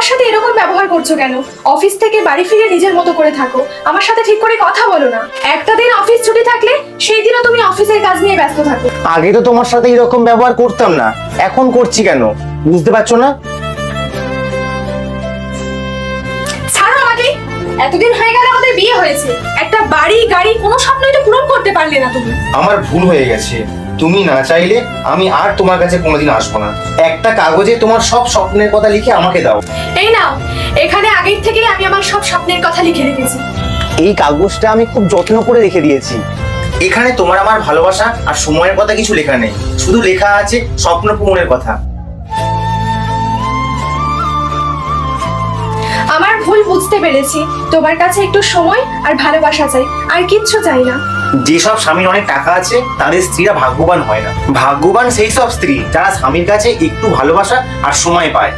আমার সাথে এরকম ব্যবহার করছো কেন? অফিস থেকে বাড়ি ফিরে নিজের মতো করে থাকো, আমার সাথে ঠিক করে কথা বলো না। একটা দিন অফিস ছুটি থাকলে সেই দিনও তুমি অফিসের কাজ নিয়ে ব্যস্ত থাকো। আগে তো তোমার সাথে এরকম ব্যবহার করতাম না, এখন করছি কেন বুঝতে পারছো না? ছাড়ো আমাকে। এতদিন হয়ে গেল আমাদের বিয়ে হয়েছে, একটা বাড়ি গাড়ি কোনো স্বপ্নই তো পূরণ করতে পারলে না তুমি। আমার ভুল হয়ে গেছে, তুমি না চাইলে আমি আর তোমার কাছে কোনোদিন আসবো না। একটা কাগজে তোমার সব স্বপ্নের কথা লিখে আমাকে দাও। এই নাও, এখানে আগের থেকেই আমি আমার সব স্বপ্নের কথা লিখে রেখেছি। এই কাগজটা আমি খুব যত্ন করে রেখে দিয়েছি। এখানে তোমার আমার ভালোবাসা আর সময়ের কথা কিছু লেখা নেই, শুধু লেখা আছে স্বপ্ন পূরণের কথা। আমার ভুল বুঝতে পেরেছি, তোমার কাছে একটু সময় আর ভালোবাসা চাই, আর কিচ্ছু চাই না। যেসব স্বামীর অনেক টাকা আছে তাদের স্ত্রীরা ভাগ্যবান হয় না, ভাগ্যবান সেই সব স্ত্রী যারা স্বামীর কাছে একটু ভালোবাসা আর সময় পায়।